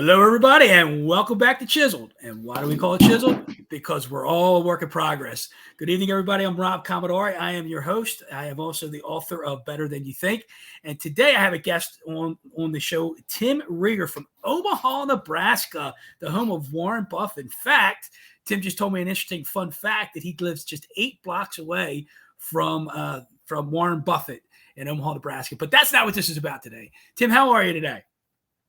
Hello, everybody, and welcome back to Chiseled. And why do we call it Chiseled? Because we're all a work in progress. Good evening, everybody. I'm Rob Commodore. I am your host. I am also the author of Better Than You Think. And today I have a guest on the show, Tim Rieger from Omaha, Nebraska, the home of Warren Buffett. In fact, Tim just told me an interesting fun fact that he lives just 8 blocks away from Warren Buffett in Omaha, Nebraska. But that's not what this is about today. Tim, how are you today?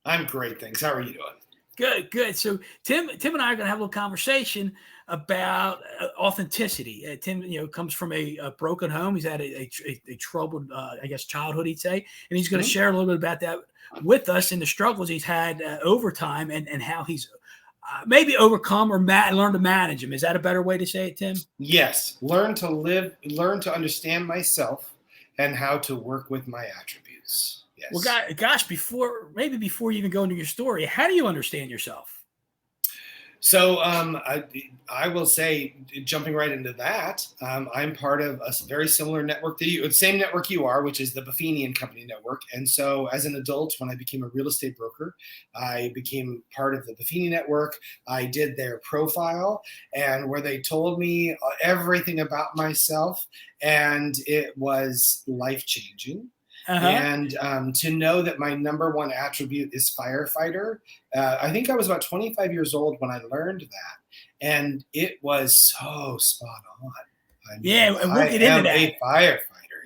I'm great, thanks. How are you doing? Good. So Tim and I are going to have a little conversation about authenticity. Tim, comes from a broken home. He's had a troubled, childhood, he'd say, and he's going to share a little bit about that with us and the struggles he's had over time and how he's maybe overcome or learn to manage them. Is that a better way to say it, Tim? Yes. Learn to understand myself and how to work with my attributes. Yes. Well, gosh, before you even go into your story, how do you understand yourself? So I will say, jumping right into that, I'm part of a very similar network to you, the same network you are, which is the Buffini and Company network. And so as an adult, when I became a real estate broker, I became part of the Buffini network. I did their profile and where they told me everything about myself, and it was life-changing. And to know that my number one attribute is firefighter. I think I was about 25 years old when I learned that, and it was so spot on. I mean, we'll get into that. A firefighter.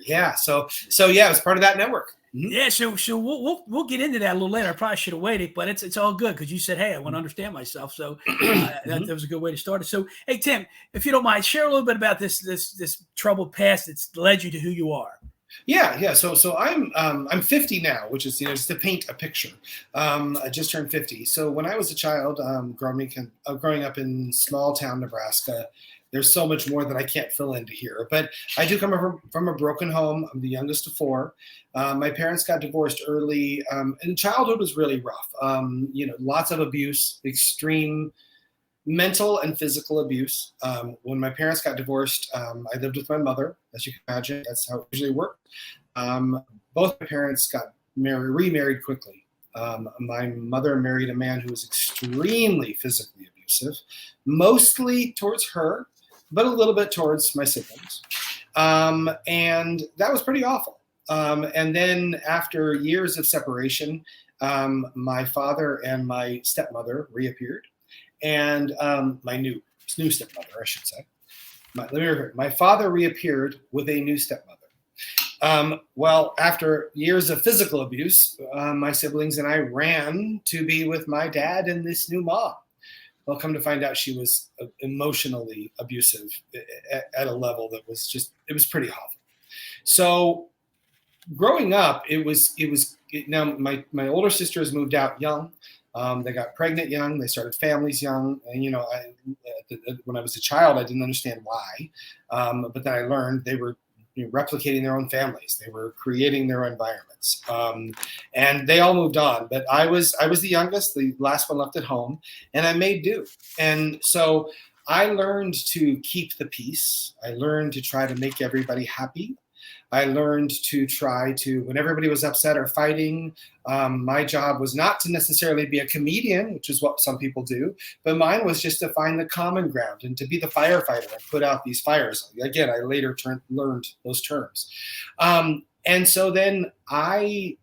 Yeah. So yeah, it was part of that network. Mm-hmm. Yeah. So we'll get into that a little later. I probably should have waited, but it's all good because you said, hey, I want to understand myself. So that was a good way to start it. So, hey, Tim, if you don't mind, share a little bit about this troubled past that's led you to who you are. Yeah. So I'm 50 now, which is just to paint a picture. I just turned 50. So when I was a child, growing up in small town Nebraska, there's so much more that I can't fill into here. But I do come from a broken home. I'm the youngest of 4. My parents got divorced early, and childhood was really rough. Lots of abuse, extreme mental and physical abuse. When my parents got divorced, I lived with my mother, as you can imagine. That's how it usually worked. Both my parents got remarried quickly. My mother married a man who was extremely physically abusive, mostly towards her, but a little bit towards my siblings. And that was pretty awful. And then after years of separation, my father and my stepmother reappeared. And my new stepmother, I should say. My father reappeared with a new stepmother. Well, after years of physical abuse, my siblings and I ran to be with my dad and this new mom. Well, come to find out, she was emotionally abusive at a level that was it was pretty awful. So growing up, now my older sisters moved out young. They got pregnant young. They started families young. And, when I was a child, I didn't understand why. But then I learned they were replicating their own families. They were creating their environments. And they all moved on. But I was the youngest, the last one left at home, and I made do. And so I learned to keep the peace. I learned to try to make everybody happy. I learned to try to, when everybody was upset or fighting, my job was not to necessarily be a comedian, which is what some people do, but mine was just to find the common ground and to be the firefighter and put out these fires. Again, I later learned those terms. And so then when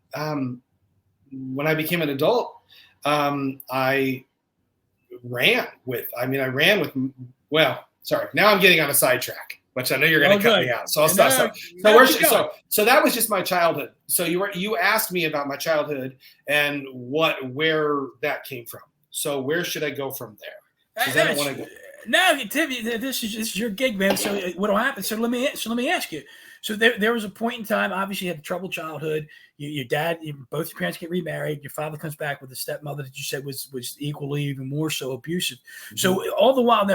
I became an adult, I ran with, now I'm getting on a sidetrack, which I know you're going to cut me out. So I'll stop. So that was just my childhood. So you asked me about my childhood and where that came from. So where should I go from there? Because I don't want to go. No, Tim, this is your gig, man. So what'll happen? So let me ask you. So there was a point in time. Obviously, you had a troubled childhood. Your dad, both your parents get remarried. Your father comes back with a stepmother that you said was equally, even more so abusive. Mm-hmm. So all the while,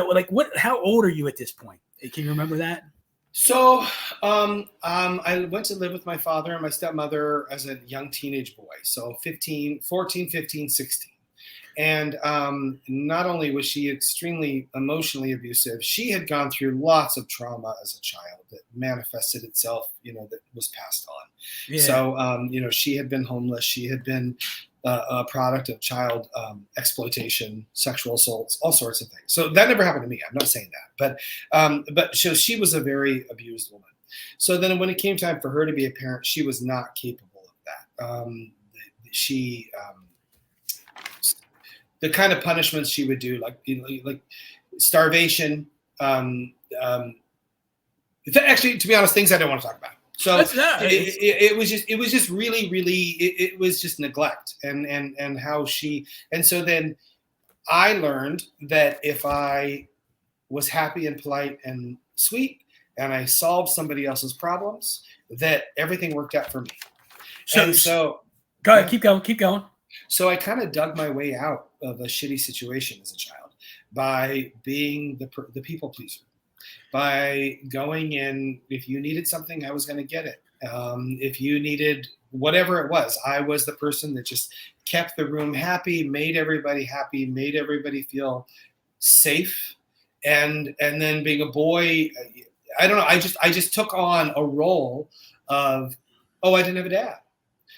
how old are you at this point? Can you remember that? So I went to live with my father and my stepmother as a young teenage boy. So 14, 15, 16. And not only was she extremely emotionally abusive, she had gone through lots of trauma as a child that manifested itself, that was passed on. Yeah. So, she had been homeless. She had been a product of child exploitation, sexual assaults, all sorts of things. So that never happened to me. I'm not saying that, but so she was a very abused woman. So then when it came time for her to be a parent, she was not capable of that. She the kind of punishments she would do, like starvation. Actually, to be honest, things I don't want to talk about. So it was just really, it was just neglect and how she, and so then I learned that if I was happy and polite and sweet and I solved somebody else's problems, that everything worked out for me. So go ahead, keep going. So I kind of dug my way out of a shitty situation as a child by being the people pleaser, by going in. If you needed something, I was going to get it. If you needed whatever it was, I was the person that just kept the room happy, made everybody feel safe. And then being a boy, I don't know, I just took on a role of, I didn't have a dad.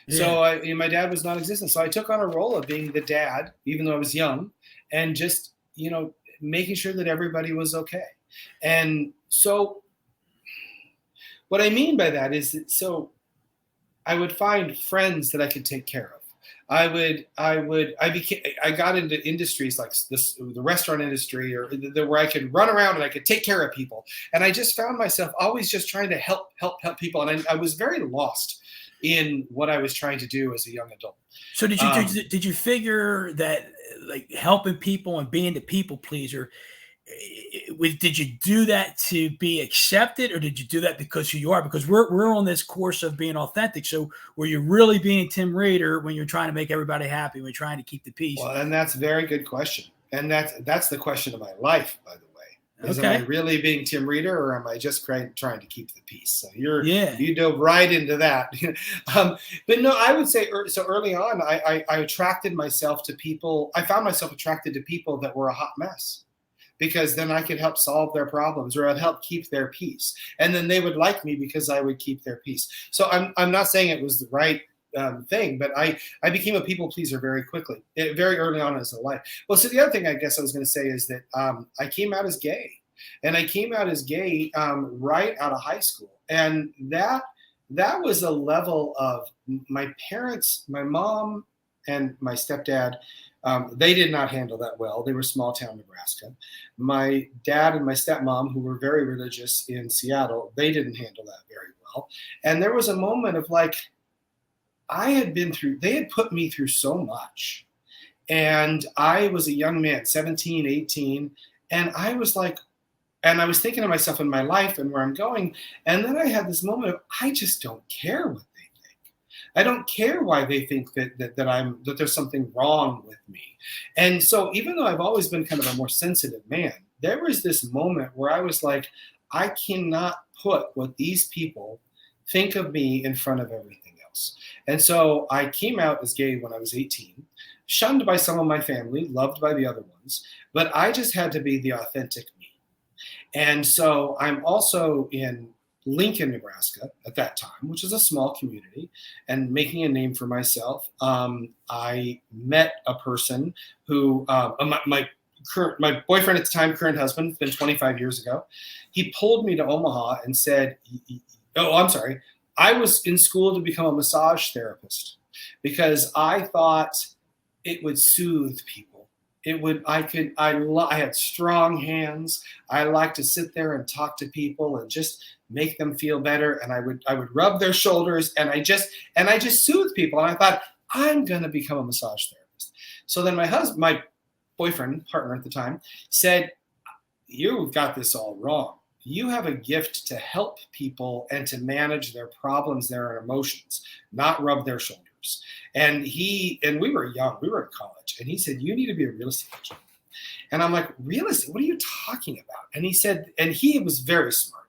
Yeah. So my dad was non-existent. So I took on a role of being the dad, even though I was young, and just, making sure that everybody was okay. And so what I mean by that is that, so I would find friends that I could take care of. I got into industries like the restaurant industry, or where I could run around and I could take care of people. And I just found myself always just trying to help people. And I was very lost in what I was trying to do as a young adult. So did you figure that, like, helping people and being the people pleaser, did you do that to be accepted, or did you do that because who you are? Because we're on this course of being authentic. So were you really being Tim Reeder when you're trying to make everybody happy, when you're trying to keep the peace? Well, and that's a very good question. And that's the question of my life, by the way. Am I really being Tim Reeder, or am I just trying to keep the peace? So you dove right into that. But no, I would say, so early on, I attracted myself to people. I found myself attracted to people that were a hot mess, because then I could help solve their problems, or I'd help keep their peace. And then they would like me because I would keep their peace. So I'm not saying it was the right thing, but I became a people pleaser very quickly, very early on in my life. Well, so the other thing I guess I was going to say is that I came out as gay, and I came out as gay right out of high school. And that was a level of my parents, my mom and my stepdad. They did not handle that well. They were small town Nebraska. My dad and my stepmom, who were very religious in Seattle, they didn't handle that very well. And there was a moment of like, they had put me through so much. And I was a young man, 17, 18. And I was like, and I was thinking to myself in my life and where I'm going. And then I had this moment of, I just don't care what they think. I don't care why they think that there's something wrong with me. And so even though I've always been kind of a more sensitive man, there was this moment where I was like, I cannot put what these people think of me in front of everything else. And so I came out as gay when I was 18, shunned by some of my family, loved by the other ones, but I just had to be the authentic me. And so I'm also in Lincoln, Nebraska at that time, which is a small community, and making a name for myself. I met a person who, my boyfriend at the time, current husband, it's been 25 years ago. He pulled me to Omaha and said, I was in school to become a massage therapist because I thought it would soothe people. I had strong hands. I like to sit there and talk to people and just make them feel better. And I would rub their shoulders and I just soothe people. And I thought, I'm going to become a massage therapist. So then my boyfriend, partner at the time, said, you've got this all wrong. You have a gift to help people and to manage their problems, their emotions, not rub their shoulders. And we were young, we were in college, and he said, you need to be a real estate agent. And I'm like, real estate? What are you talking about? And he said, and he was very smart.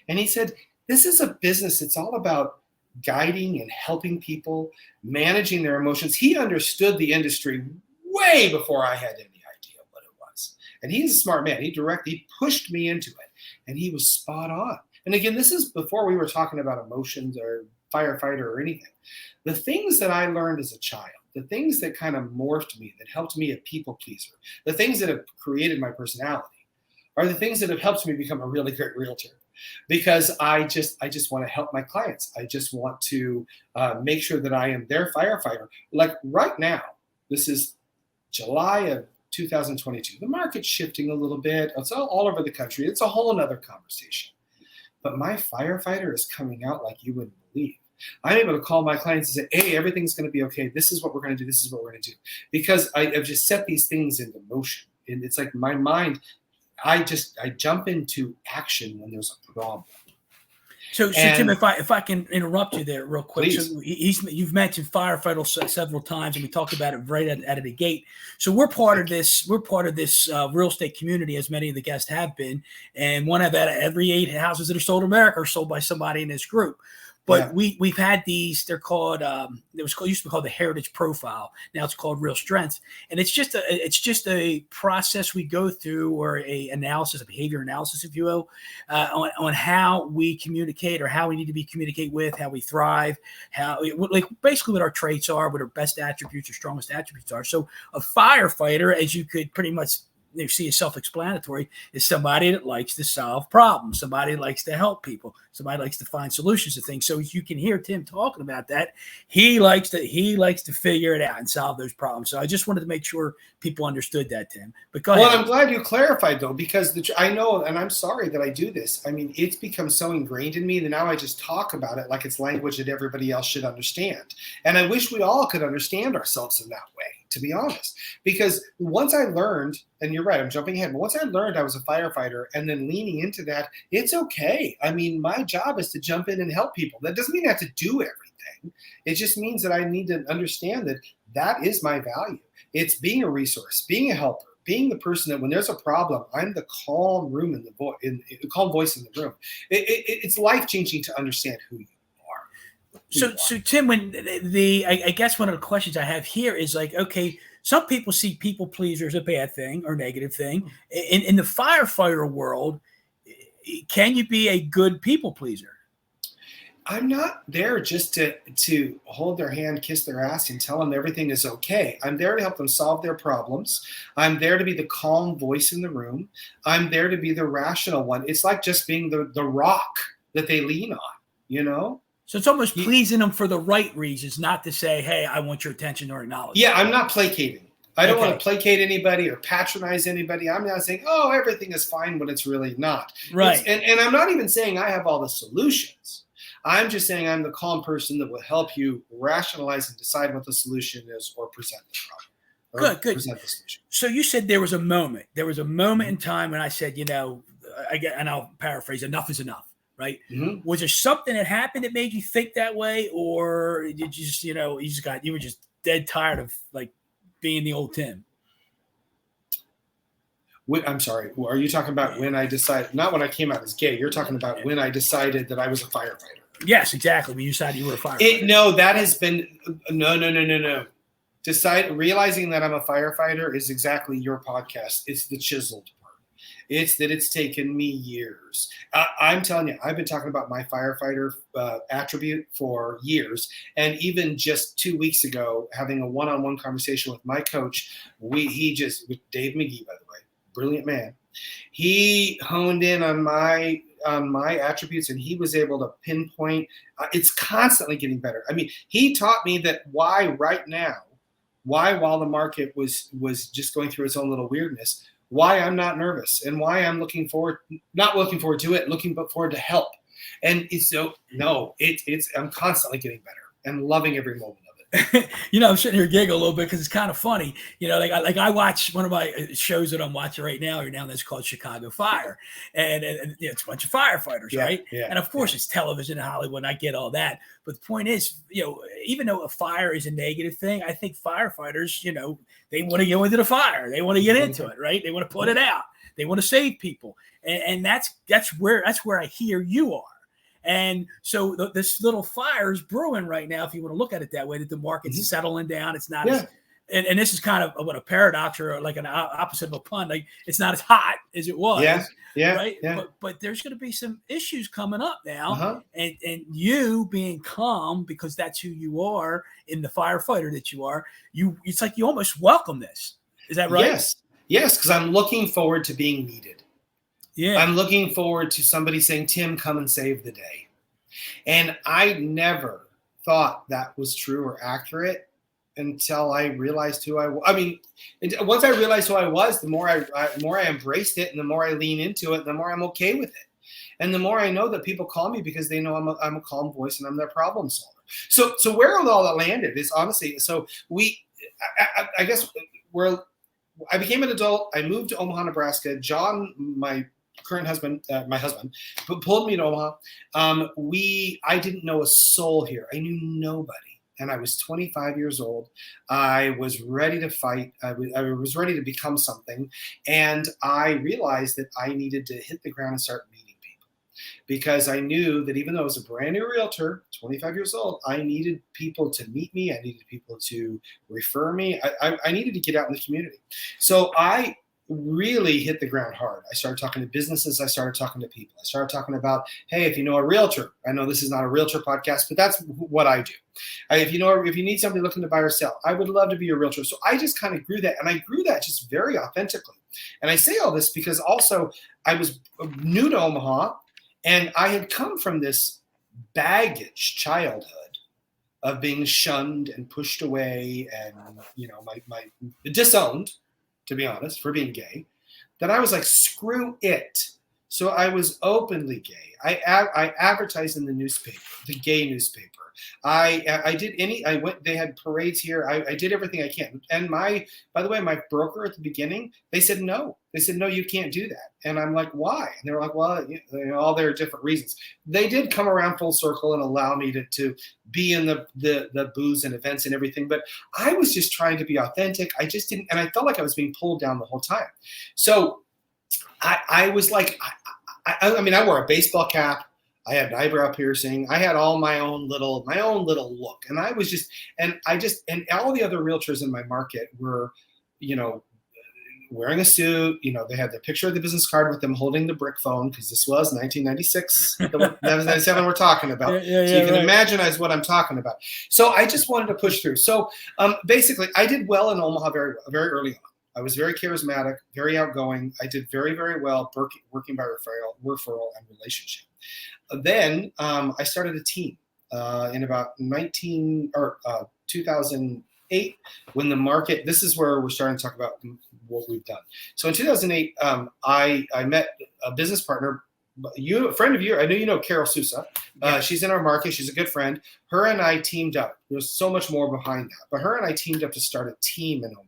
And he said, this is a business. It's all about guiding and helping people, managing their emotions. He understood the industry way before I had any idea what it was. And he's a smart man. He pushed me into it, and he was spot on. And again, this is before we were talking about emotions or firefighter or anything. The things that I learned as a child, the things that kind of morphed me, that helped me a people pleaser, the things that have created my personality, are the things that have helped me become a really great realtor. Because I just want to help my clients. I just want to make sure that I am their firefighter. Like right now, this is July of 2022. The market's shifting a little bit. It's all over the country. It's a whole other conversation. But my firefighter is coming out like you wouldn't believe. I'm able to call my clients and say, hey, everything's going to be okay. This is what we're going to do. This is what we're going to do. Because I've just set these things into motion. And it's like my mind, I jump into action when there's a problem. So Tim, if I can interrupt you there real quick. Please. So you've mentioned firefighter several times, and we talked about it right out of the gate. So we're part of this. We're part of this real estate community, as many of the guests have been. And one of every 8 houses that are sold in America are sold by somebody in this group. But we've had these. They're called. Used to be called the Heritage Profile. Now it's called Real Strength, and it's just a process we go through, or a behavior analysis, if you will, on how we communicate, or how we need to be communicate with, how we thrive, basically what our traits are, what our best attributes or strongest attributes are. So a firefighter, as you could pretty much see, is self-explanatory, is somebody that likes to solve problems, somebody that likes to help people, somebody likes to find solutions to things. So as you can hear Tim talking about that, he likes to figure it out and solve those problems. So I just wanted to make sure people understood that, Tim. But go ahead. Well, I'm glad you clarified, though, because I know, and I'm sorry that I do this. I mean, it's become so ingrained in me that now I just talk about it like it's language that everybody else should understand. And I wish we all could understand ourselves in that way, to be honest. Because once I learned, and you're right, I'm jumping ahead, but once I learned I was a firefighter and then leaning into that, it's okay. I mean, my job is to jump in and help people. That doesn't mean I have to do everything. It just means that I need to understand that that is my value. It's being a resource, being a helper, being the person that when there's a problem, I'm the calm calm voice in the room. It's life-changing to understand who you are. So Tim, when I guess one of the questions I have here is like, okay, some people see people pleaser as a bad thing or negative thing. In the firefighter world, can you be a good people pleaser? I'm not there just to hold their hand, kiss their ass, and tell them everything is okay. I'm there to help them solve their problems. I'm there to be the calm voice in the room. I'm there to be the rational one. It's like just being the rock that they lean on, you know? So it's almost pleasing them for the right reasons, not to say, hey, I want your attention or acknowledgement. Yeah, I'm not placating. I don't want to placate anybody or patronize anybody. I'm not saying, oh, everything is fine when it's really not. Right. And I'm not even saying I have all the solutions. I'm just saying I'm the calm person that will help you rationalize and decide what the solution is or present the problem. Good. Present the solution. So you said there was a moment. There was a moment in time when I said, and I'll paraphrase, enough is enough, right? Mm-hmm. Was there something that happened that made you think that way? Or did you just, you were just dead tired of like being the old Tim? I'm sorry. Are you talking about when I decided, not when I came out as gay, you're talking about when I decided that I was a firefighter? Yes, exactly. When you decided you were a firefighter. That has been, no. Realizing that I'm a firefighter is exactly your podcast. It's the chiseled part. It's that it's taken me years. I'm telling you, I've been talking about my firefighter attribute for years. And even just 2 weeks ago, having a one-on-one conversation with my coach, with Dave McGee, by the way, brilliant man. He honed in on my attributes, and he was able to pinpoint. It's constantly getting better. I mean, he taught me that why while the market was just going through its own little weirdness, why I'm not nervous and why I'm not looking forward to it, looking forward to help. And I'm constantly getting better and loving every moment of it. I'm sitting here giggling a little bit because it's kind of funny. Like I watch one of my shows that I'm watching right now. That's called Chicago Fire, and it's a bunch of firefighters, right? Yeah, and of course it's television in Hollywood. And I get all that, but the point is, even though a fire is a negative thing, I think firefighters, they want to go into the fire. They want to get into it, right? They want to put it out. They want to save people, and that's where I hear you are. And so this little fire is brewing right now, if you want to look at it that way, that the market's settling down. It's not as and this is kind of what a paradox or like an opposite of a pun. Like it's not as hot as it was. Yeah. Right. Yeah. But there's going to be some issues coming up now. Uh-huh. And you being calm because that's who you are in the firefighter that you are, it's like you almost welcome this. Is that right? Yes. Because I'm looking forward to being needed. Yeah. I'm looking forward to somebody saying, Tim, come and save the day. And I never thought that was true or accurate until I realized who I was. I mean, once I realized who I was, the more I embraced it, and the more I lean into it, the more I'm okay with it, and the more I know that people call me because they know I'm a calm voice and I'm their problem solver. So where all that landed is honestly. So I guess I became an adult. I moved to Omaha, Nebraska. John, my current husband, pulled me to Omaha. I didn't know a soul here. I knew nobody. And I was 25 years old. I was ready to fight. I was ready to become something. And I realized that I needed to hit the ground and start meeting people. Because I knew that even though I was a brand new realtor, 25 years old, I needed people to meet me. I needed people to refer me. I needed to get out in the community. So I really hit the ground hard. I started talking to businesses. I started talking to people. I started talking about, hey, if you know a realtor, I know this is not a realtor podcast, but that's what I do. If you need somebody looking to buy or sell, I would love to be a realtor. So I just kind of grew that, and I grew that just very authentically. And I say all this because also I was new to Omaha, and I had come from this baggage childhood of being shunned and pushed away, and my disowned, to be honest, for being gay, that I was like, screw it. So I was openly gay. I advertised in the newspaper, the gay newspaper. They had parades here. I did everything I can. And by the way, my broker at the beginning, they said no. They said, no, you can't do that. And I'm like, why? And they were like, well, all their different reasons. They did come around full circle and allow me to be in the booths and events and everything. But I was just trying to be authentic. I just didn't, and I felt like I was being pulled down the whole time. So I was like, I mean, I wore a baseball cap. I had an eyebrow piercing. I had all my own little look. And I was just, and all the other realtors in my market were, wearing a suit. They had the picture of the business card with them holding the brick phone, because this was 1996, 1997 we're talking about. So you can imagine what I'm talking about. So I just wanted to push through. So basically, I did well in Omaha very, very early on. I was very charismatic, very outgoing. I did very, very well working by referral and relationship. Then I started a team in about 2008, when the market, this is where we're starting to talk about what we've done. So in 2008, I met a business partner, a friend of yours. I know you know Carol Sousa. She's in our market. She's a good friend. Her and I teamed up. There's so much more behind that. But her and I teamed up to start a team in Omaha.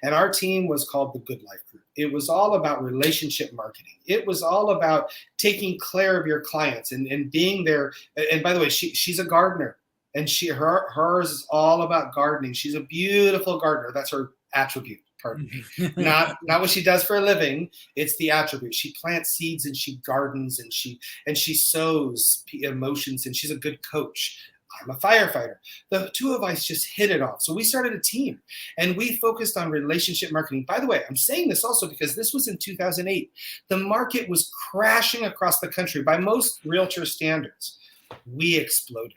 And our team was called the Good Life Group. It was all about relationship marketing. It was all about taking care of your clients and being there. And by the way, she's a gardener, and hers is all about gardening. She's a beautiful gardener. That's her attribute. Pardon me. Not what she does for a living. It's the attribute. She plants seeds and she gardens and she sows emotions, and she's a good coach. I'm a firefighter. The two of us just hit it off. So we started a team, and we focused on relationship marketing. By the way, I'm saying this also because this was in 2008. The market was crashing across the country by most realtor standards. We exploded.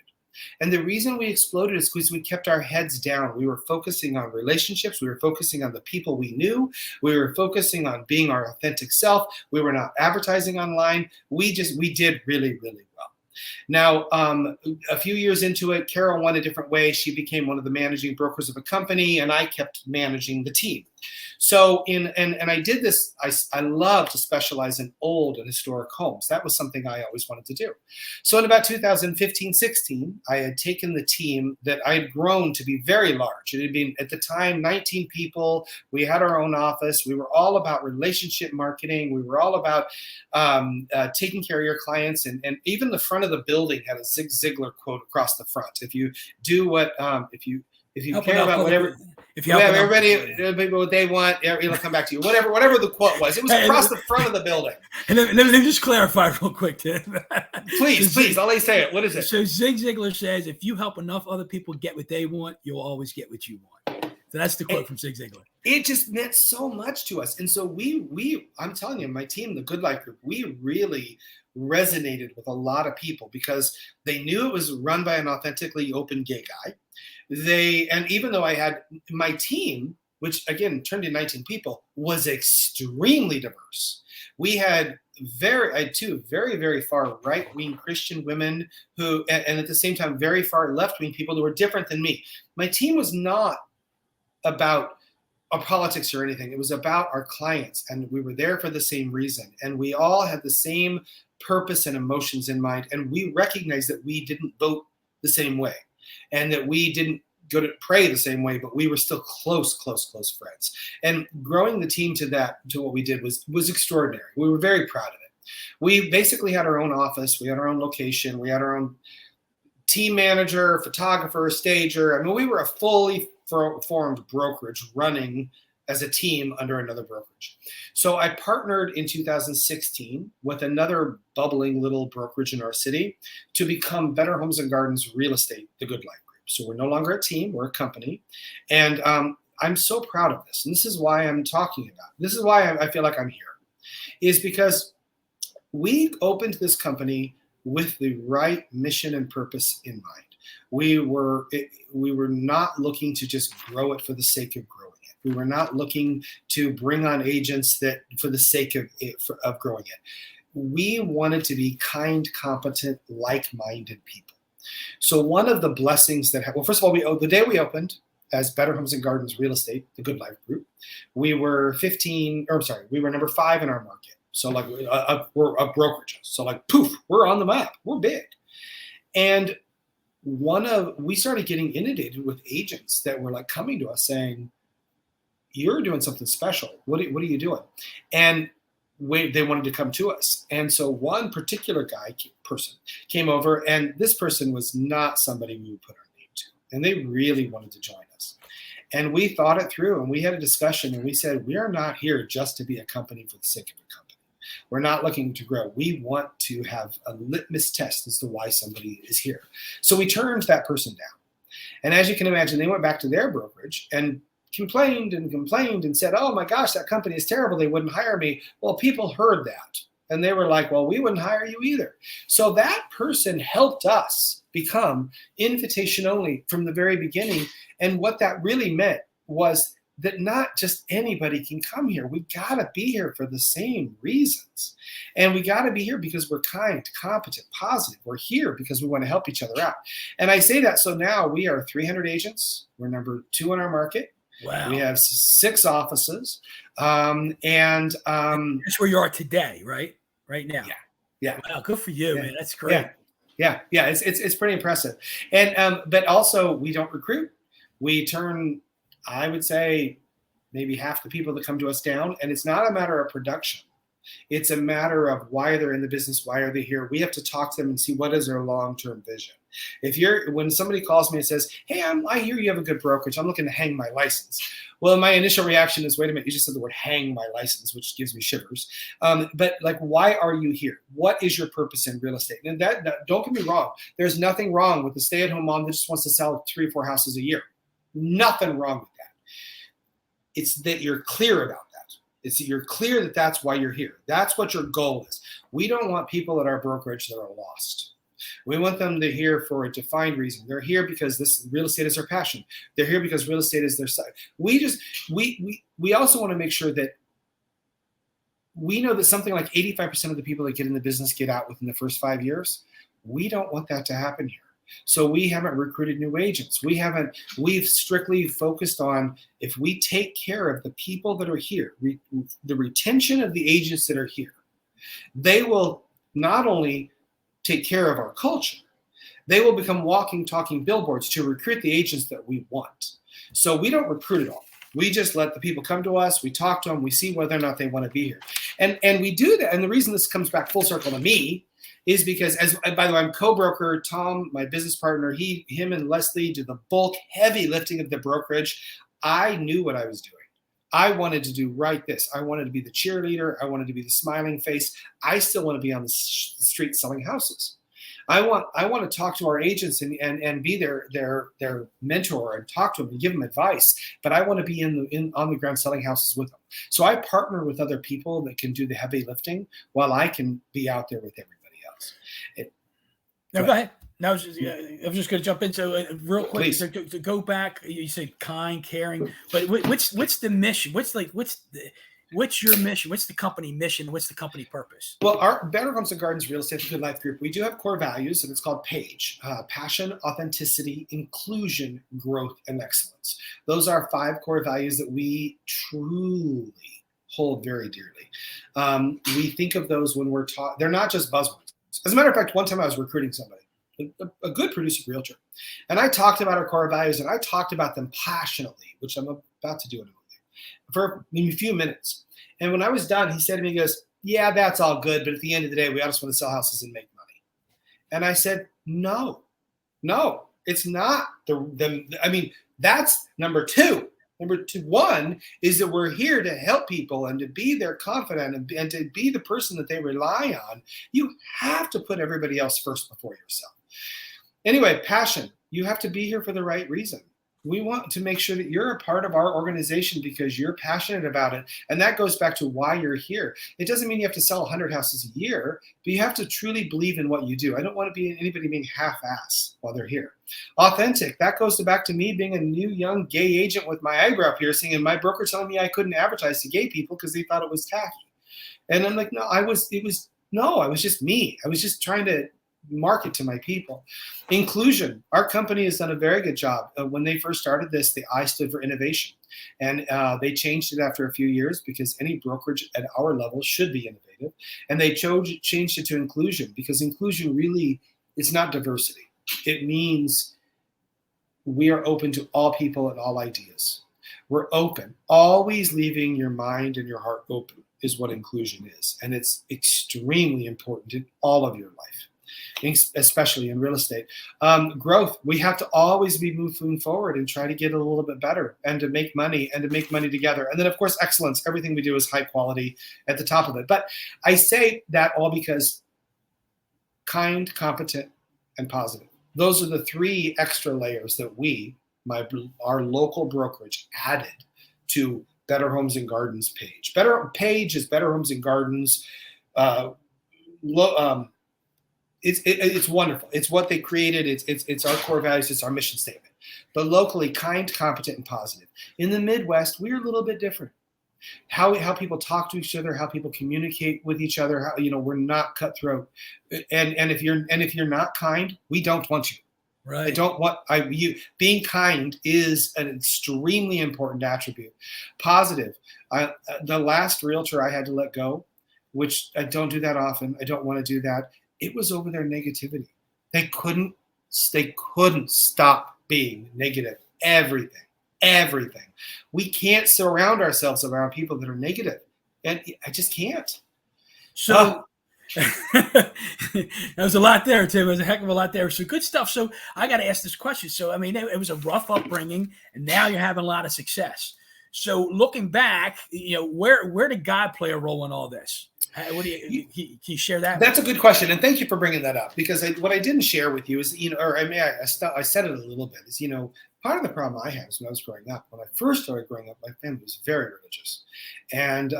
And the reason we exploded is because we kept our heads down. We were focusing on relationships. We were focusing on the people we knew. We were focusing on being our authentic self. We were not advertising online. We did really, really well. Now, a few years into it, Carol went a different way. She became one of the managing brokers of a company, and I kept managing the team. So and I did this. I love to specialize in old and historic homes. That was something I always wanted to do. So in about 2015-16, I had taken the team that I had grown to be very large. It had been, at the time, 19 people. We had our own office. We were all about relationship marketing. We were all about taking care of your clients. And even the front of the building had a Zig Ziglar quote across the front. If you do what, if you care about whatever, if you have everybody what they want, it'll come back to you. Whatever the quote was, it was across the front of the building. And let me just clarify real quick, Tim. Please, I'll let you say it. What is it? So Zig Ziglar says, if you help enough other people get what they want, you'll always get what you want. That's the quote from Zig Ziglar. It just meant so much to us. And so I'm telling you, my team, the Good Life Group, we really resonated with a lot of people because they knew it was run by an authentically open gay guy. And even though I had my team, which again turned in 19 people, was extremely diverse. I had two very, very far right-wing Christian women who, and at the same time, very far left-wing people who were different than me. My team was not about our politics or anything. It was about our clients, and we were there for the same reason. And we all had the same purpose and emotions in mind. And we recognized that we didn't vote the same way and that we didn't go to pray the same way, but we were still close friends. And growing the team to what we did was extraordinary. We were very proud of it. We basically had our own office. We had our own location. We had our own team manager, photographer, stager. I mean, we were a fully formed brokerage running as a team under another brokerage. So I partnered in 2016 with another bubbling little brokerage in our city to become Better Homes and Gardens Real Estate, the Good Life Group. So we're no longer a team, we're a company. And I'm so proud of this. And this is why I'm talking about it. This is why I feel like I'm here, is because we opened this company with the right mission and purpose in mind. We were not looking to just grow it for the sake of growing it. We were not looking to bring on agents that for the sake of growing it. We wanted to be kind, competent, like-minded people. So one of the blessings first of all, the day we opened as Better Homes and Gardens Real Estate, the Good Life Group, we were number 5 in our market. So like we're a brokerage. So like poof, we're on the map. We're big. And we started getting inundated with agents that were like coming to us saying, "You're doing something special. What are you doing?" And they wanted to come to us. And so one particular person came over, and this person was not somebody we would put our name to. And they really wanted to join us. And we thought it through, and we had a discussion, and we said, we are not here just to be a company for the sake of a company. We're not looking to grow. We want to have a litmus test as to why somebody is here. So we turned that person down. And as you can imagine, they went back to their brokerage and complained and said, "Oh my gosh, that company is terrible. They wouldn't hire me." Well, people heard that and they were like, "Well, we wouldn't hire you either." So that person helped us become invitation only from the very beginning. And what that really meant was that not just anybody can come here. We got to be here for the same reasons. And we got to be here because we're kind, competent, positive. We're here because we want to help each other out. And I say that, so now we are 300 agents. We're number 2 in our market. Wow. We have 6 offices. That's where you are today, right? Right now. Yeah. Wow, good for you, man. That's great. Yeah. It's pretty impressive. And but also we don't recruit. We turn, I would say, maybe half the people that come to us down. And it's not a matter of production. It's a matter of why they're in the business. Why are they here? We have to talk to them and see what is their long-term vision. When somebody calls me and says, "Hey, I hear you have a good brokerage. I'm looking to hang my license." Well, my initial reaction is, wait a minute, you just said the word "hang my license," which gives me shivers. But like, why are you here? What is your purpose in real estate? And that don't get me wrong. There's nothing wrong with a stay-at-home mom that just wants to sell 3 or 4 houses a year. Nothing wrong with that. It's that you're clear about that. It's that you're clear that that's why you're here. That's what your goal is. We don't want people at our brokerage that are lost. We want them to here for a defined reason. They're here because this real estate is their passion. They're here because real estate is their side. We also want to make sure that we know that something like 85% of the people that get in the business get out within the first 5 years. We don't want that to happen here. So we haven't recruited new agents. We've strictly focused on, if we take care of the people that are here, the retention of the agents that are here, they will not only take care of our culture, they will become walking, talking billboards to recruit the agents that we want. So we don't recruit at all. We just let the people come to us. We talk to them. We see whether or not they want to be here. And we do that. And the reason this comes back full circle to me is because, by the way, I'm co-broker. Tom, my business partner, him and Leslie do the bulk heavy lifting of the brokerage. I knew what I was doing. I wanted to do this. I wanted to be the cheerleader. I wanted to be the smiling face. I still want to be on the street selling houses. I want to talk to our agents and be their mentor and talk to them and give them advice. But I want to be on the ground selling houses with them. So I partner with other people that can do the heavy lifting while I can be out there with everybody else. No, go ahead. No, I was just going to jump into real quick to go back. You said kind, caring, but what's the mission? What's your mission? What's the company mission? What's the company purpose? Well, our Better Homes and Gardens Real Estate for Good Life group, we do have core values, and it's called PAGE: passion, authenticity, inclusion, growth, and excellence. Those are 5 core values that we truly hold very dearly. We think of those when we're taught. They're not just buzzwords. As a matter of fact, one time I was recruiting somebody, a good producing realtor, and I talked about our core values, and I talked about them passionately, which I'm about to do in a moment, for maybe a few minutes. And when I was done, he said to me, he goes, "Yeah, that's all good, but at the end of the day, we just want to sell houses and make money." And I said, no, it's not. I mean, that's number 2. Number 1 is that we're here to help people and to be their confidant and to be the person that they rely on. You have to put everybody else first before yourself. Anyway, passion. You have to be here for the right reason. We want to make sure that you're a part of our organization because you're passionate about it. And that goes back to why you're here. It doesn't mean you have to sell 100 houses a year, but you have to truly believe in what you do. I don't want to be anybody being half-ass while they're here. Authentic. That goes back to me being a new young gay agent with my eyebrow piercing and my broker telling me I couldn't advertise to gay people because they thought it was tacky. And I'm like, no, I was just me. I was just trying to market to my people. Inclusion. Our company has done a very good job. When they first started this, the I stood for innovation. And they changed it after a few years because any brokerage at our level should be innovative. And they changed it to inclusion because inclusion really is not diversity. It means we are open to all people and all ideas. We're open. Always leaving your mind and your heart open is what inclusion is. And it's extremely important in all of your life, especially in real estate. Growth. We have to always be moving forward and try to get a little bit better and to make money together. And then, of course, excellence. Everything we do is high quality at the top of it. But I say that all because kind, competent, and positive. Those are the 3 extra layers that our local brokerage added to Better Homes and Gardens page. Page is Better Homes and Gardens. It's wonderful. It's what they created. It's our core values. It's our mission statement. But locally, kind, competent, and positive. In the Midwest, we're a little bit different. How people talk to each other, how people communicate with each other. How, we're not cutthroat. And if you're not kind, we don't want you. Right. I don't want you. Being kind is an extremely important attribute. Positive. The last realtor I had to let go, which I don't do that often. I don't want to do that. It was over their negativity. They couldn't stop being negative. Everything. We can't surround ourselves around people that are negative. And I just can't. So that was a lot there, Tim. It was a heck of a lot there. So good stuff. So I got to ask this question. So, I mean, it was a rough upbringing, and now you're having a lot of success. So looking back, where did God play a role in all this? What do can you share that? That's a good question, and thank you for bringing that up because what I didn't share with you is, I said it a little bit. Is part of the problem I had was when I was growing up. When I first started growing up, my family was very religious, and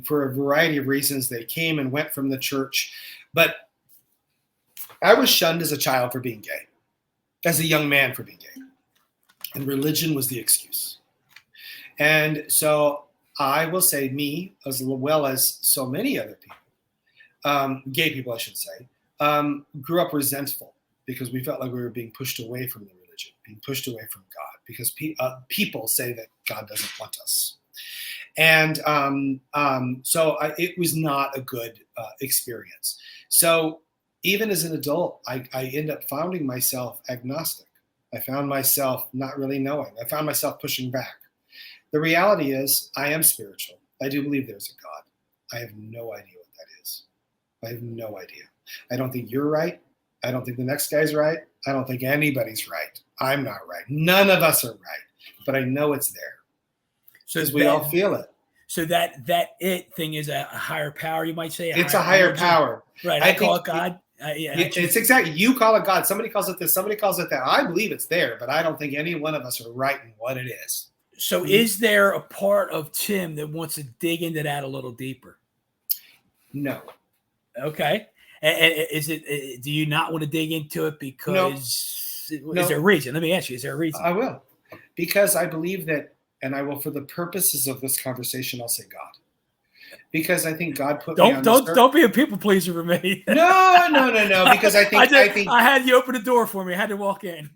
for a variety of reasons, they came and went from the church. But I was shunned as a child for being gay, as a young man for being gay, and religion was the excuse. And so I will say me, as well as so many other people, gay people, I should say, grew up resentful because we felt like we were being pushed away from the religion, being pushed away from God, because people say that God doesn't want us. And so it was not a good experience. So even as an adult, I end up finding myself agnostic. I found myself not really knowing. I found myself pushing back. The reality is I am spiritual. I do believe there's a God. I have no idea what that is. I have no idea. I don't think you're right. I don't think the next guy's right. I don't think anybody's right. I'm not right. None of us are right. But I know it's there. Because we all feel it. So that it thing is a higher power, you might say? It's a higher power. Right. I call it God. It's exactly, you call it God. Somebody calls it this. Somebody calls it that. I believe it's there, but I don't think any one of us are right in what it is. So is there a part of Tim that wants to dig into that a little deeper? No. Okay. And is it? Do you not want to dig into it because? No. Is there a reason? Let me ask you. Is there a reason? I will, because I believe that, and I will, for the purposes of this conversation, I'll say God, because I think God put me on this earth. Don't be a people pleaser for me. No. Because I think I had you open the door for me. I had to walk in.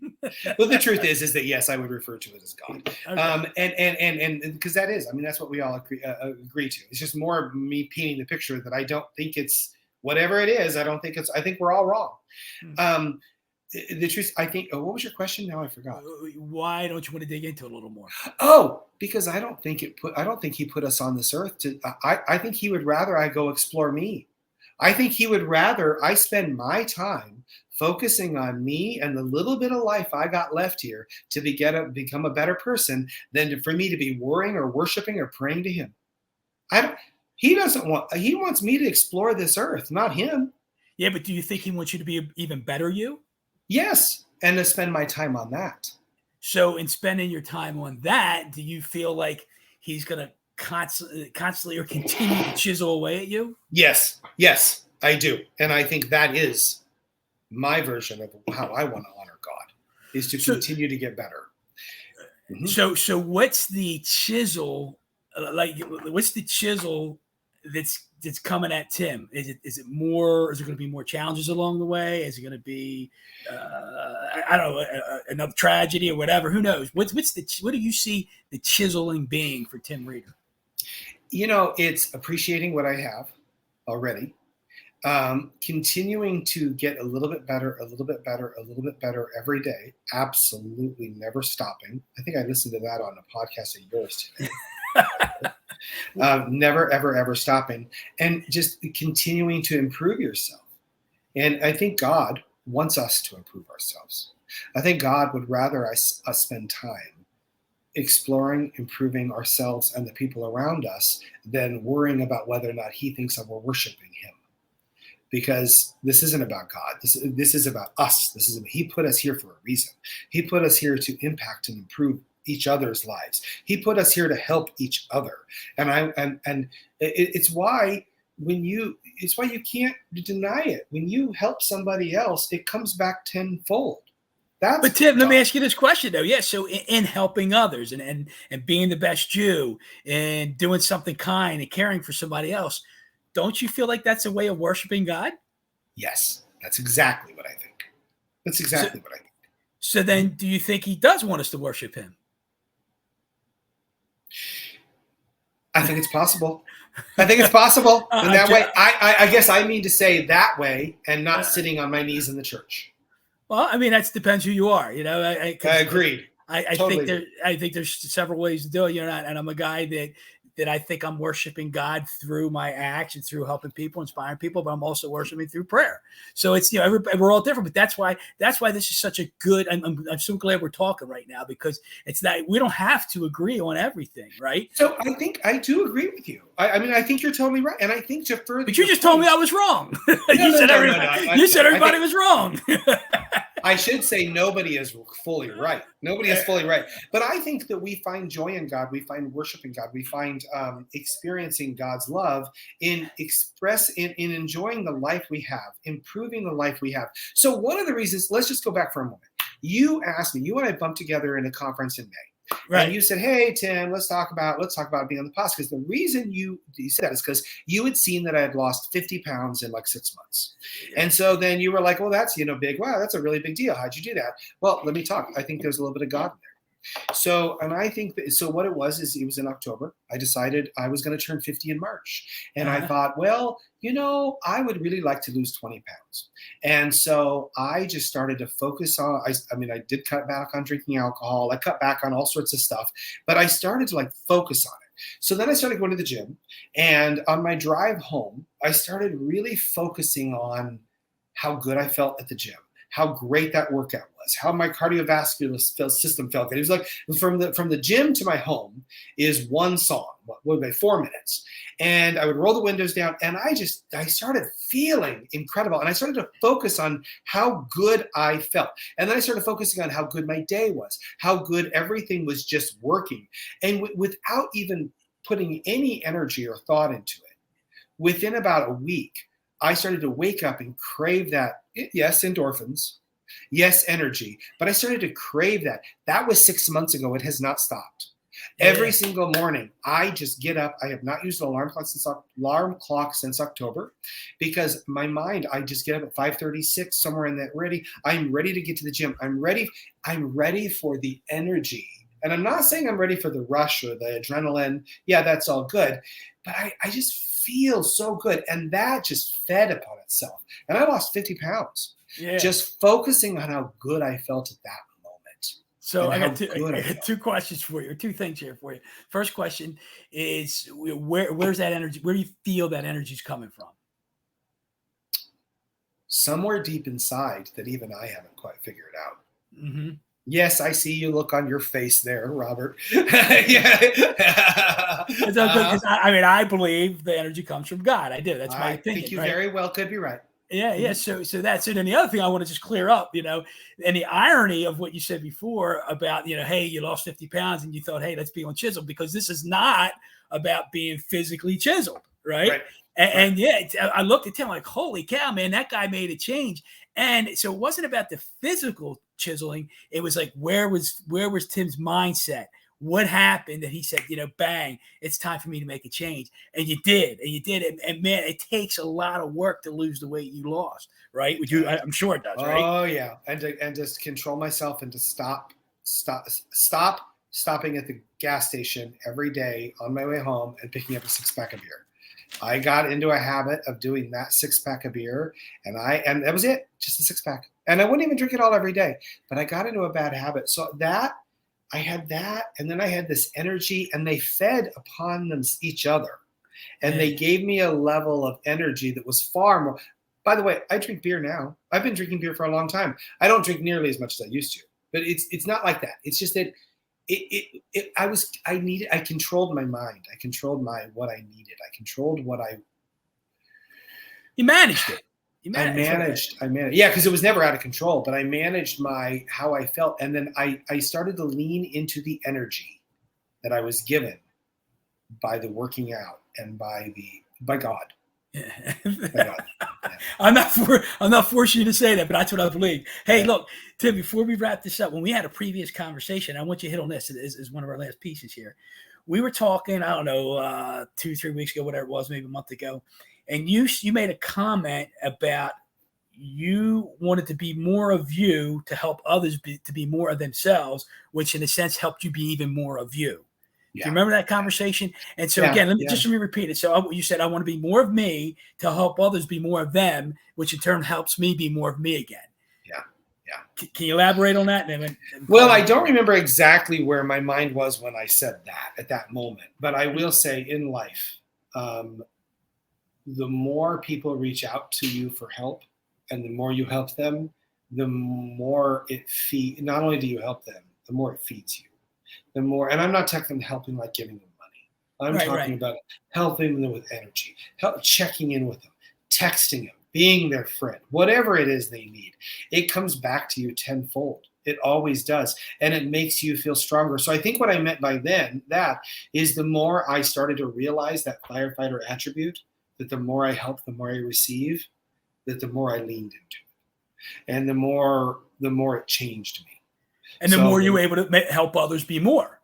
Well, the truth is that yes, I would refer to it as God, okay. And because that is, I mean, that's what we all agree to. It's just more me painting the picture that I don't think it's whatever it is. I think we're all wrong. The truth, I think. Oh, what was your question? Now I forgot. Why don't you want to dig into it a little more? Oh, because I don't think he put us on this earth to. I think he would rather I go explore me. I think he would rather I spend my time focusing on me and the little bit of life I got left here to become a better person than for me to be worrying or worshiping or praying to him. He wants me to explore this earth, not him. Yeah, but do you think he wants you to be an even better you? Yes, and to spend my time on that. So in spending your time on that, do you feel like he's going to constantly or continue to chisel away at you? Yes, I do. And I think that is my version of how I want to honor God, is to continue to get better. Mm-hmm. So what's the chisel? What's the chisel that's coming at Tim? Is it more? Is there going to be more challenges along the way? Is it going to be, I don't know, another tragedy or whatever? What do you see the chiseling being for Tim Reeder? It's appreciating what I have already, continuing to get a little bit better every day. Absolutely never stopping. I think I listened to that on a podcast of yours today. Never, ever stopping, and just continuing to improve yourself. And I think God wants us to improve ourselves. I think God would rather us spend time exploring, improving ourselves and the people around us than worrying about whether or not he thinks that we're worshiping him. Because this isn't about God. This is about us. He put us here for a reason. He put us here to impact and improve each other's lives. He put us here to help each other. And it's why you can't deny it. When you help somebody else, it comes back tenfold. But Tim, let me ask you this question though. Yeah, so in helping others and being the best you and doing something kind and caring for somebody else, don't you feel like that's a way of worshiping God? Yes, that's exactly what I think. So then do you think he does want us to worship him? I think it's possible. In that way. I guess I mean to say that way and not sitting on my knees in the church. Well, I mean, that depends who you are. I agreed. I think there's several ways to do it. And I'm a guy that I think I'm worshiping God through my acts and through helping people, inspiring people, but I'm also worshiping through prayer. So it's, we're all different, but that's why this is such a good, I'm so glad we're talking right now, because it's that we don't have to agree on everything. Right. So I think I do agree with you. I mean, I think you're totally right. And I think to further, but you just told me I was wrong. You said everybody was wrong. I should say nobody is fully right. Nobody is fully right. But I think that we find joy in God. We find worship in God. We find experiencing God's love in enjoying the life we have, improving the life we have. So one of the reasons, let's just go back for a moment. You asked me, you and I bumped together in a conference in May. Right. And you said, "Hey, Tim, let's talk about being on the podcast." Because the reason you said that is because you had seen that I had lost 50 pounds in like 6 months. Yeah. And so then you were like, "Well, that's, big. Wow, that's a really big deal. How'd you do that?" Well, let me talk. I think there's a little bit of God in there. So, and I think so what it was in October. I decided I was going to turn 50 in March. And I thought, well, I would really like to lose 20 pounds. And so I just started to focus on, I did cut back on drinking alcohol. I cut back on all sorts of stuff, but I started to focus on it. So then I started going to the gym, and on my drive home, I started really focusing on how good I felt at the gym, how great that workout was, how my cardiovascular system felt good. It was like from the gym to my home is one song, what would be 4 minutes. And I would roll the windows down, and I started feeling incredible. And I started to focus on how good I felt. And then I started focusing on how good my day was, how good everything was just working. And without even putting any energy or thought into it, within about a week, I started to wake up and crave that. Yes, endorphins. Yes, energy. But I started to crave that. That was 6 months ago. It has not stopped. Every single morning, I just get up. I have not used an alarm clock since October, because my mind, I just get up at 5:36, somewhere in that ready. I'm ready to get to the gym. I'm ready for the energy. And I'm not saying I'm ready for the rush or the adrenaline. Yeah, that's all good. But I just feel so good. And that just fed upon itself. And I lost 50 pounds just focusing on how good I felt at that moment. So I got two questions for you, or two things here for you. First question is, where's that energy? Where do you feel that energy is coming from? Somewhere deep inside that even I haven't quite figured out. Mm-hmm. Yes, I see you look on your face there, Robert. Yeah. I believe the energy comes from God. I do. That's my opinion. I think you very well could be right. Yeah. So that's it. And the other thing I want to just clear up, and the irony of what you said before about, hey, you lost 50 pounds and you thought, hey, let's be on Chiseled, because this is not about being physically chiseled, right? And I looked at Tim like, holy cow, man, that guy made a change. And so it wasn't about the physical chiseling. It was like, where was Tim's mindset? What happened that he said, bang, it's time for me to make a change. And you did. And man, it takes a lot of work to lose the weight you lost, right? I'm sure it does, right? Oh yeah. And just control myself and to stopping at the gas station every day on my way home and picking up a 6-pack of beer. I got into a habit of doing that 6-pack of beer, and that was it, just a 6-pack. And I wouldn't even drink it all every day, but I got into a bad habit. So that I had that, and then I had this energy, and they fed upon each other, and they gave me a level of energy that was far more. By the way, I drink beer now. I've been drinking beer for a long time. I don't drink nearly as much as I used to, but it's not like that. It's just that I controlled my mind. I controlled what I needed. I controlled you managed it. I managed. Yeah, because it was never out of control, but I managed how I felt. And then I started to lean into the energy that I was given by the working out and by God. Yeah. By God. Yeah. I'm not forcing you to say that, but that's what I believe. Hey, look, Tim, before we wrap this up, when we had a previous conversation, I want you to hit on this as one of our last pieces here. We were talking, I don't know, 2-3 weeks ago, whatever it was, maybe a month ago. And you made a comment about you wanted to be more of you to help others to be more of themselves, which in a sense helped you be even more of you. Yeah. Do you remember that conversation? And so again, let me repeat it. So you said, I want to be more of me to help others be more of them, which in turn helps me be more of me again. Yeah. Can you elaborate on that? Well, I don't remember exactly where my mind was when I said that at that moment, but I will say in life, the more people reach out to you for help and the more you help them, the more it feeds. Not only do you help them, the more it feeds you. The more, and I'm not talking helping like giving them money. I'm talking about helping them with energy, checking in with them, texting them, being their friend, whatever it is they need. It comes back to you tenfold. It always does. And it makes you feel stronger. So I think what I meant by that is the more I started to realize that firefighter attribute, that the more I help, the more I receive, that the more I leaned into it. And the more it changed me. And the more you were able to help others be more.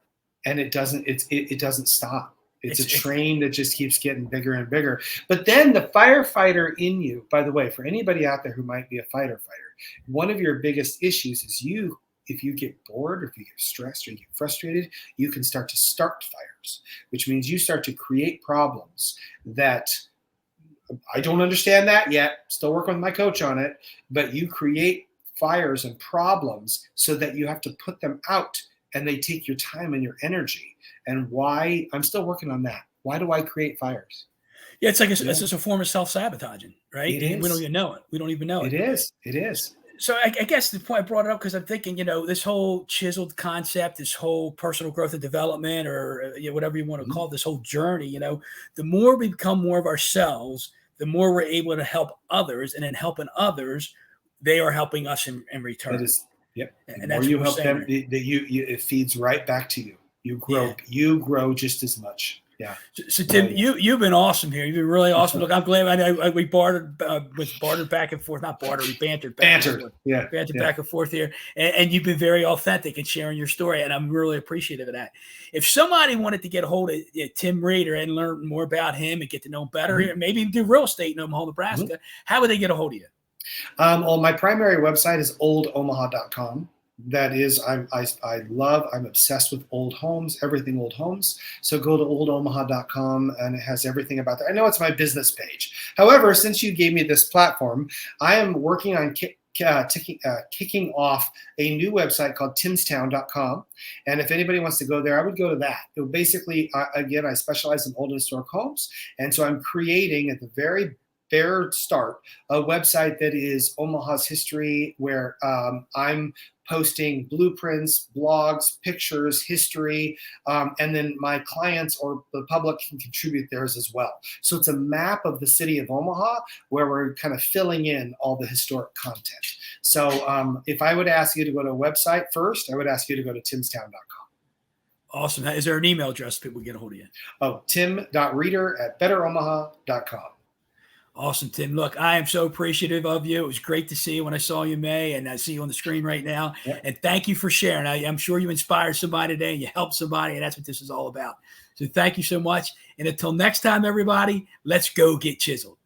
And it doesn't stop. It's a train that just keeps getting bigger and bigger. But then the firefighter in you, by the way, for anybody out there who might be a fighter, one of your biggest issues is if you get bored, or if you get stressed or you get frustrated, you can start to start fires, which means you start to create problems that I don't understand that yet. Still working with my coach on it, but you create fires and problems so that you have to put them out, and they take your time and your energy. And why? I'm still working on that. Why do I create fires? Yeah, it's like it's just a form of self-sabotaging, right? It is. We don't even know it. We don't even know it. It is. So I guess the point I brought it up because I'm thinking, this whole chiseled concept, this whole personal growth and development, or whatever you want to Mhm. call it, this whole journey, the more we become more of ourselves, the more we're able to help others, and in helping others, they are helping us in That return. is, yep. The And more that's what you we're help saying them, there. it feeds right back to you. You Yeah. grow. You grow just as much. Yeah. So Tim, Yeah. you've been awesome here. You've been really awesome. Look, I'm glad we bartered back and forth, not bartered, we bantered back and Bantered. forth, Yeah. bantered Yeah. back and forth here, and you've been very authentic in sharing your story, and I'm really appreciative of that. If somebody wanted to get a hold of Tim Reeder and learn more about him and get to know him better, Mhm. maybe even do real estate in Omaha, Nebraska, how would they get a hold of you? Well, my primary website is oldomaha.com. That is, I'm obsessed with old homes, everything old homes. So go to oldomaha.com, and it has everything about that. I know it's my business page. However, since you gave me this platform, I am working on kicking off a new website called timstown.com. And if anybody wants to go there, I would go to that. It would basically, again, I specialize in old historic homes. And so I'm creating at the very bare start a website that is Omaha's history, where I'm posting blueprints, blogs, pictures, history, and then my clients or the public can contribute theirs as well. So it's a map of the city of Omaha where we're kind of filling in all the historic content. So if I would ask you to go to a website first, I would ask you to go to timstown.com. Awesome. Is there an email address people get a hold of you? Oh, tim.reeder@betteromaha.com. Awesome, Tim. Look, I am so appreciative of you. It was great to see you when I saw you, May, and I see you on the screen right now. Yep. And thank you for sharing. I'm sure you inspired somebody today and you helped somebody, and that's what this is all about. So thank you so much. And until next time, everybody, let's go get chiseled.